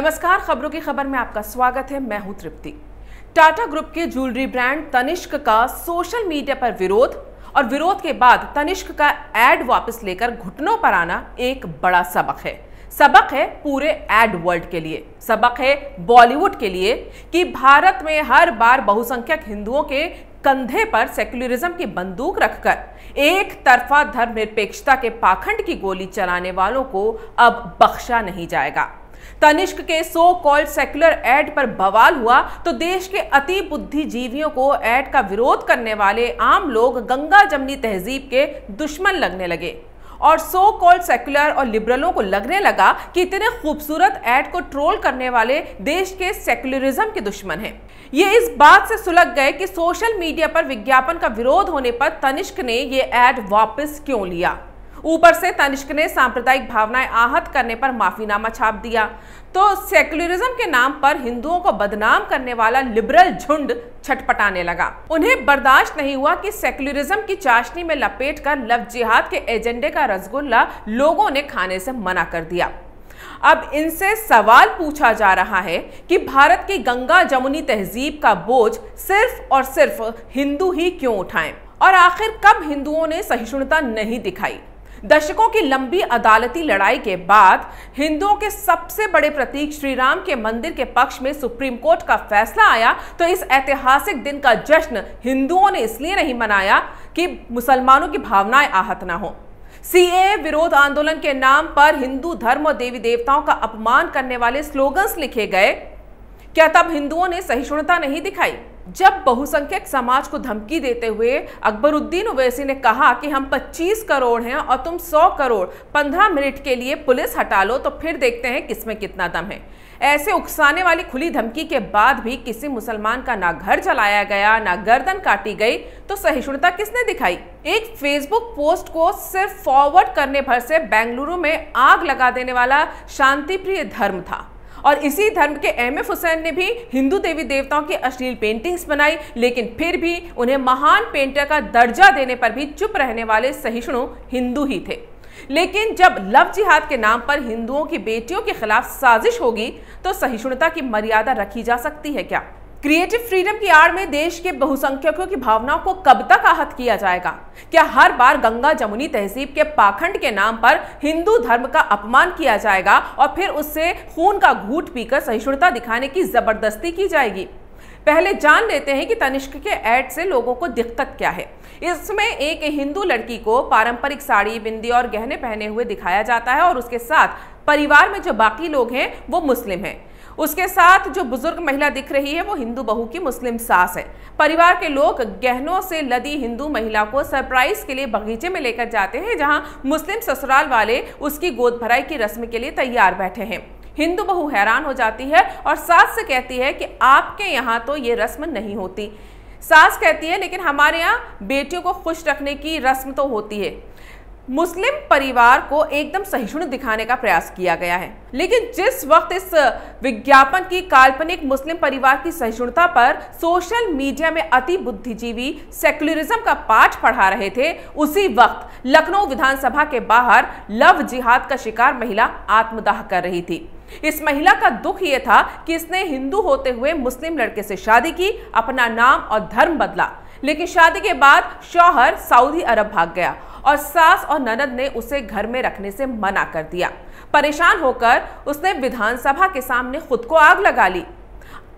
नमस्कार, खबरों की खबर में आपका स्वागत है। मैं हूं तृप्ति। टाटा ग्रुप के ज्वेलरी ब्रांड तनिष्क का सोशल मीडिया पर विरोध और विरोध के बाद तनिष्क का एड वापस लेकर घुटनों पर आना एक बड़ा सबक है। सबक है पूरे एड वर्ल्ड के लिए, सबक है बॉलीवुड के लिए कि भारत में हर बार बहुसंख्यक हिंदुओं के कंधे पर सेक्युलरिज्म की बंदूक रखकर एक तरफा धर्मनिरपेक्षता के पाखंड की गोली चलाने वालों को अब बख्शा नहीं जाएगा। तनिष्क के सो कॉल्ड सेक्युलर एड पर बवाल हुआ तो देश के अति बुद्धिजीवियों को एड का विरोध करने वाले आम लोग गंगा जमनी तहजीब के दुश्मन लगने लगे और सो कॉल्ड सेक्युलर और लिबरलों को लगने लगा कि इतने खूबसूरत एड को ट्रोल करने वाले देश के सेक्युलरिज्म के दुश्मन हैं। ये इस बात से सुलग गए कि सोशल मीडिया पर विज्ञापन का विरोध होने पर तनिष्क ने ये एड वापस क्यों लिया। ऊपर से तनिष्क ने सांप्रदायिक भावनाएं आहत करने पर माफीनामा छाप दिया तो सेक्युलरिज्म के नाम पर हिंदुओं को बदनाम करने वाला लिबरल झुंड छटपटाने लगा। उन्हें बर्दाश्त नहीं हुआ कि सेक्युलरिज्म की चाशनी में लपेटकर लव जिहाद के एजेंडे का रसगुल्ला लोगों ने खाने से मना कर दिया। अब इनसे सवाल पूछा जा रहा है कि भारत की गंगा जमुनी तहजीब का बोझ सिर्फ और सिर्फ हिंदू ही क्यों उठाएं और आखिर कब हिंदुओं ने सहिष्णुता नहीं दिखाई। दशकों की लंबी अदालती लड़ाई के बाद हिंदुओं के सबसे बड़े प्रतीक श्री राम के मंदिर के पक्ष में सुप्रीम कोर्ट का फैसला आया तो इस ऐतिहासिक दिन का जश्न हिंदुओं ने इसलिए नहीं मनाया कि मुसलमानों की भावनाएं आहत ना हो। सीएए विरोध आंदोलन के नाम पर हिंदू धर्म और देवी देवताओं का अपमान करने वाले स्लोगन्स लिखे गए, क्या तब हिंदुओं ने सहिष्णुता नहीं दिखाई? जब बहुसंख्यक समाज को धमकी देते हुए अकबरुद्दीन ओवैसी ने कहा कि हम 25 करोड़ हैं और तुम 100 करोड़ 15 मिनट के लिए पुलिस हटा लो तो फिर देखते हैं किसमें कितना दम है, ऐसे उकसाने वाली खुली धमकी के बाद भी किसी मुसलमान का ना घर जलाया गया ना गर्दन काटी गई तो सहिष्णुता किसने दिखाई? एक फेसबुक पोस्ट को सिर्फ फॉरवर्ड करने भर से बेंगलुरु में आग लगा देने वाला शांतिप्रिय धर्म था और इसी धर्म के एमएफ हुसैन ने भी हिंदू देवी देवताओं की अश्लील पेंटिंग्स बनाई, लेकिन फिर भी उन्हें महान पेंटर का दर्जा देने पर भी चुप रहने वाले सहिष्णु हिंदू ही थे। लेकिन जब लव जिहाद के नाम पर हिंदुओं की बेटियों के खिलाफ साजिश होगी तो सहिष्णुता की मर्यादा रखी जा सकती है क्या? क्रिएटिव फ्रीडम की आड़ में देश के बहुसंख्यकों की भावनाओं को कब तक आहत किया जाएगा? क्या हर बार गंगा जमुनी तहजीब के पाखंड के नाम पर हिंदू धर्म का अपमान किया जाएगा और फिर उससे खून का घूंट पीकर सहिष्णुता दिखाने की जबरदस्ती की जाएगी? पहले जान लेते हैं कि तनिष्क के एड से लोगों को दिक्कत क्या है। इसमें एक हिंदू लड़की को पारंपरिक साड़ी, बिंदी और गहने पहने हुए दिखाया जाता है और उसके साथ परिवार में जो बाकी लोग हैं वो मुस्लिम हैं। उसके साथ जो बुजुर्ग महिला दिख रही है वो हिंदू बहू की मुस्लिम सास है। परिवार के लोग गहनों से लदी हिंदू महिला को सरप्राइज के लिए बगीचे में लेकर जाते हैं जहां मुस्लिम ससुराल वाले उसकी गोद भराई की रस्म के लिए तैयार बैठे हैं। हिंदू बहू हैरान हो जाती है और सास से कहती है कि आपके यहाँ तो ये रस्म नहीं होती। सास कहती है लेकिन हमारे यहाँ बेटियों को खुश रखने की रस्म तो होती है। मुस्लिम परिवार को एकदम सहिष्णु दिखाने का प्रयास किया गया है, लेकिन जिस वक्त इस विज्ञापन की काल्पनिक मुस्लिम परिवार की सहिष्णुता पर सोशल मीडिया में अति बुद्धिजीवी सेक्युलरिज्म का पाठ पढ़ा रहे थे, उसी वक्त लखनऊ विधानसभा के बाहर लव जिहाद का शिकार महिला आत्मदाह कर रही थी। इस महिला का दुख यह था कि इसने हिंदू होते हुए मुस्लिम लड़के से शादी की, अपना नाम और धर्म बदला, लेकिन शादी के बाद शौहर सऊदी अरब भाग गया और सास और ननद ने उसे घर में रखने से मना कर दिया। परेशान होकर उसने विधानसभा के सामने खुद को आग लगा ली।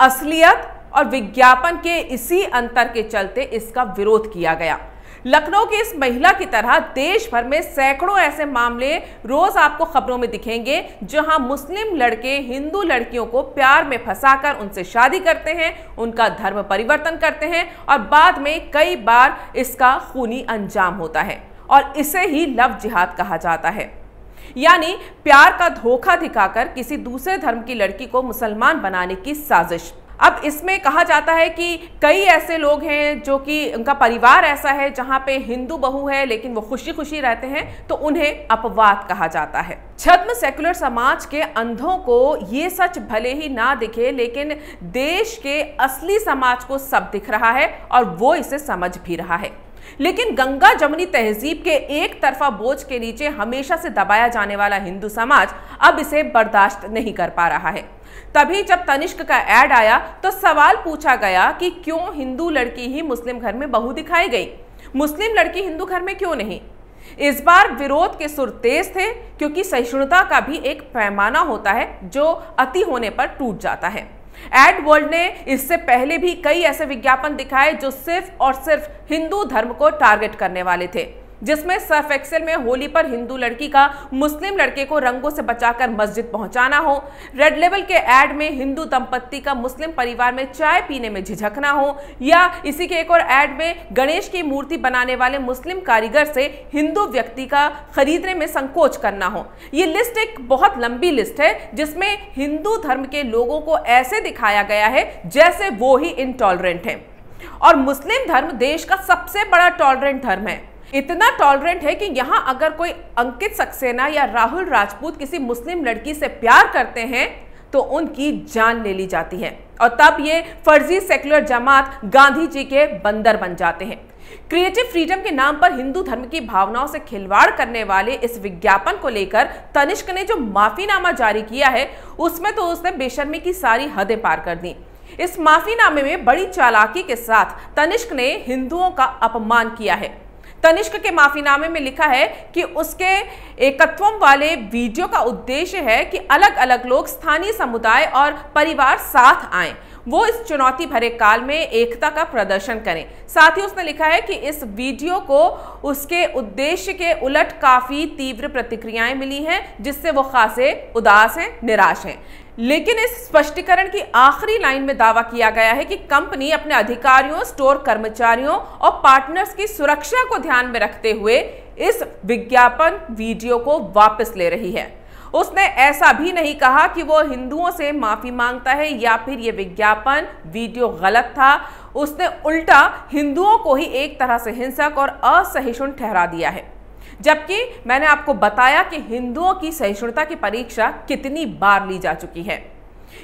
असलियत और विज्ञापन के इसी अंतर के चलते इसका विरोध किया गया। लखनऊ की इस महिला की तरह देश भर में सैकड़ों ऐसे मामले रोज आपको खबरों में दिखेंगे जहां मुस्लिम लड़के हिंदू लड़कियों को प्यार में फंसाकर उनसे शादी करते हैं, उनका धर्म परिवर्तन करते हैं और बाद में कई बार इसका खूनी अंजाम होता है और इसे ही लव जिहाद कहा जाता है, यानी प्यार का धोखा दिखाकर किसी दूसरे धर्म की लड़की को मुसलमान बनाने की साजिश। अब इसमें कहा जाता है कि कई ऐसे लोग हैं जो कि उनका परिवार ऐसा है जहां पे हिंदू बहू है लेकिन वो खुशी खुशी रहते हैं तो उन्हें अपवाद कहा जाता है। छद्म सेकुलर समाज के अंधों को ये सच भले ही ना दिखे लेकिन देश के असली समाज को सब दिख रहा है और वो इसे समझ भी रहा है। लेकिन गंगा जमुनी तहजीब के एक तरफा बोझ के नीचे हमेशा से दबाया जाने वाला हिंदू समाज अब इसे बर्दाश्त नहीं कर पा रहा है। तभी जब तनिष्क का ऐड आया तो सवाल पूछा गया कि क्यों हिंदू लड़की ही मुस्लिम घर में बहू दिखाई गई, मुस्लिम लड़की हिंदू घर में क्यों नहीं। इस बार विरोध के सुर तेज थे, क्योंकि सहिष्णुता का भी एक पैमाना होता है जो अति होने पर टूट जाता है। एड वर्ल्ड ने इससे पहले भी कई ऐसे विज्ञापन दिखाए जो सिर्फ और सिर्फ हिंदू धर्म को टारगेट करने वाले थे, जिसमें सर्फ एक्सेल में होली पर हिंदू लड़की का मुस्लिम लड़के को रंगों से बचाकर मस्जिद पहुंचाना हो, रेड लेबल के ऐड में हिंदू दंपत्ति का मुस्लिम परिवार में चाय पीने में झिझकना हो, या इसी के एक और ऐड में गणेश की मूर्ति बनाने वाले मुस्लिम कारीगर से हिंदू व्यक्ति का खरीदने में संकोच करना हो। ये लिस्ट एक बहुत लंबी लिस्ट है जिसमें हिंदू धर्म के लोगों को ऐसे दिखाया गया है जैसे वो ही इनटॉलरेंट हैं। और मुस्लिम धर्म देश का सबसे बड़ा टॉलरेंट धर्म है। इतना टॉलरेंट है कि यहां अगर कोई अंकित सक्सेना या राहुल राजपूत किसी मुस्लिम लड़की से प्यार करते हैं तो उनकी जान ले ली जाती है, और तब ये फर्जी सेक्युलर जमात गांधी जी के बंदर बन जाते हैं। क्रिएटिव फ्रीडम के नाम पर हिंदू धर्म की भावनाओं से खिलवाड़ करने वाले इस विज्ञापन को लेकर तनिष्क ने जो माफीनामा जारी किया है उसमें तो उसने बेशर्मी की सारी हदें पार कर दी। इस माफीनामे में बड़ी चालाकी के साथ तनिष्क ने हिंदुओं का अपमान किया है। तनिष्क के माफीनामे में लिखा है कि उसके एकत्व वाले वीडियो का उद्देश्य है कि अलग अलग लोग, स्थानीय समुदाय और परिवार साथ आएं, वो इस चुनौती भरे काल में एकता का प्रदर्शन करें। साथ ही उसने लिखा है कि इस वीडियो को उसके उद्देश्य के उलट काफी तीव्र प्रतिक्रियाएं मिली हैं, जिससे वो खासे उदास हैं, निराश हैं। लेकिन इस स्पष्टीकरण की आखिरी लाइन में दावा किया गया है कि कंपनी अपने अधिकारियों, स्टोर कर्मचारियों और पार्टनर्स की सुरक्षा को ध्यान में रखते हुए इस विज्ञापन वीडियो को वापस ले रही है। उसने ऐसा भी नहीं कहा कि वो हिंदुओं से माफी मांगता है या फिर ये विज्ञापन वीडियो गलत था। उसने उल्टा हिंदुओं को ही एक तरह से हिंसक और असहिष्णु ठहरा दिया है, जबकि मैंने आपको बताया कि हिंदुओं की सहिष्णुता की परीक्षा कितनी बार ली जा चुकी है।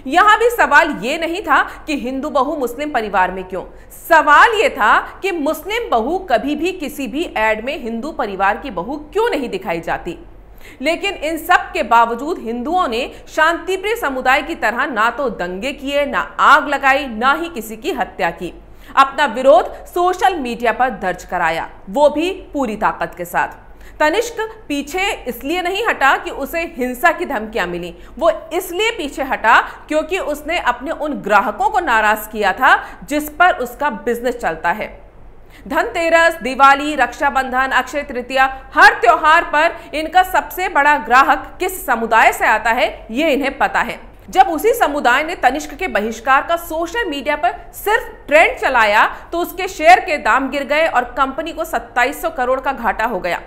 यहां भी सवाल ये नहीं था कि हिंदू बहू मुस्लिम परिवार में क्यों, सवाल ये था कि मुस्लिम बहू कभी भी किसी भी ऐड में हिंदू परिवार की बहू क्यों नहीं दिखाई जाती। लेकिन इन सब के बावजूद हिंदुओं ने शांतिप्रिय समुदाय की तरह ना तो दंगे किए, ना आग लगाई, ना ही किसी की हत्या की। अपना विरोध सोशल मीडिया पर दर्ज कराया, वो भी पूरी ताकत के साथ। तनिष्क पीछे इसलिए नहीं हटा कि उसे हिंसा की धमकियां मिली, वो इसलिए पीछे हटा क्योंकि उसने अपने उन ग्राहकों को नाराज किया था जिस पर उसका बिजनेस चलता है। धनतेरस, दिवाली, रक्षाबंधन, अक्षय तृतीया, हर त्योहार पर इनका सबसे बड़ा ग्राहक किस समुदाय से आता है ये इन्हें पता है। जब उसी समुदाय ने तनिष्क के बहिष्कार का सोशल मीडिया पर सिर्फ ट्रेंड चलाया तो उसके शेयर के दाम गिर गए और कंपनी को 2700 करोड़ का घाटा हो गया।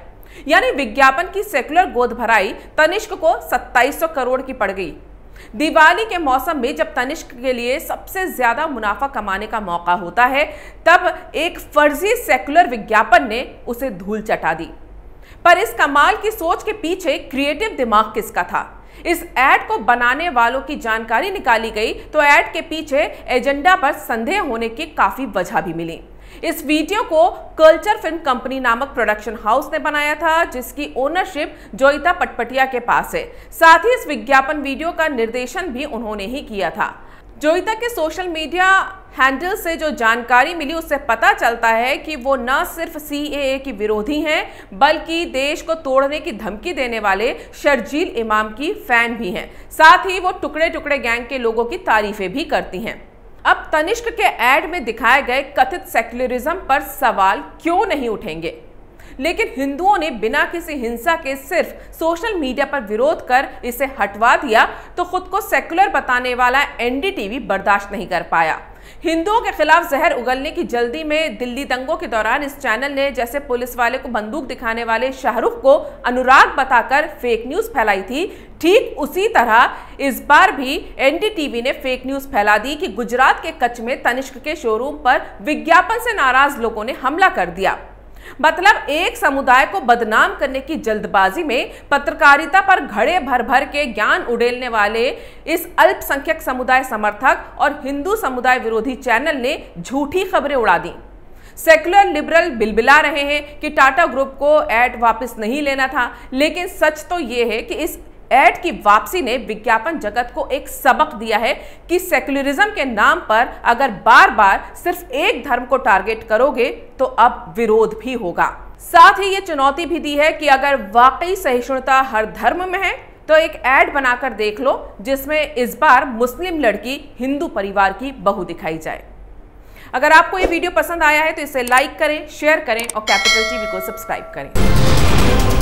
यानी विज्ञापन की सेक्युलर गोद भराई तनिष्क को 2700 करोड़ की पड़ गई। दिवाली के मौसम में जब तनिष्क के लिए सबसे ज्यादा मुनाफा कमाने का मौका होता है, तब एक फर्जी सेक्युलर विज्ञापन ने उसे धूल चटा दी। पर इस कमाल की सोच के पीछे क्रिएटिव दिमाग किसका था? इस ऐड को बनाने वालों की जानकारी निकाली गई तो ऐड के पीछे एजेंडा पर संदेह होने की काफी वजह भी मिली। इस वीडियो को कल्चर फिल्म कंपनी नामक प्रोडक्शन हाउस ने बनाया था, जिसकी ओनरशिप जोईता पटपटिया के पास है। साथ ही इस विज्ञापन वीडियो का निर्देशन भी उन्होंने ही किया था। जोईता के सोशल मीडिया हैंडल से जो जानकारी मिली उससे पता चलता है कि वो न सिर्फ सीएए की विरोधी हैं, बल्कि देश को तोड़ने की धमकी देने वाले शर्जील इमाम की फैन भी हैं। साथ ही वो टुकड़े टुकड़े गैंग के लोगों की तारीफें भी करती हैं। अब तनिष्क के ऐड में दिखाए गए कथित सेक्युलरिज्म पर सवाल क्यों नहीं उठेंगे? लेकिन हिंदुओं ने बिना किसी हिंसा के सिर्फ सोशल मीडिया पर विरोध कर इसे हटवा दिया तो खुद को सेक्युलर बताने वाला एनडीटीवी बर्दाश्त नहीं कर पाया। हिंदुओं के खिलाफ जहर उगलने की जल्दी में दिल्ली दंगों के दौरान इस चैनल ने जैसे पुलिस वाले को बंदूक दिखाने वाले शाहरुख को अनुराग बताकर फेक न्यूज फैलाई थी, ठीक उसी तरह इस बार भी एनडीटीवी ने फेक न्यूज फैला दी कि गुजरात के कच्छ में तनिष्क के शोरूम पर विज्ञापन से नाराज लोगों ने हमला कर दिया। मतलब एक समुदाय को बदनाम करने की जल्दबाजी में पत्रकारिता पर घड़े भर भर के ज्ञान उड़ेलने वाले इस अल्पसंख्यक समुदाय समर्थक और हिंदू समुदाय विरोधी चैनल ने झूठी खबरें उड़ा दी। सेक्युलर लिबरल बिलबिला रहे हैं कि टाटा ग्रुप को ऐड वापस नहीं लेना था, लेकिन सच तो यह है कि इस ऐड की वापसी ने विज्ञापन जगत को एक सबक दिया है कि सेक्युलरिज्म के नाम पर अगर बार बार सिर्फ एक धर्म को टारगेट करोगे तो अब विरोध भी होगा। साथ ही ये चुनौती भी दी है कि अगर वाकई सहिष्णुता हर धर्म में है तो एक ऐड बनाकर देख लो जिसमें इस बार मुस्लिम लड़की हिंदू परिवार की बहू दिखाई जाए। अगर आपको ये वीडियो पसंद आया है तो इसे लाइक करें, शेयर करें और कैपिटल टीवी को सब्सक्राइब करें।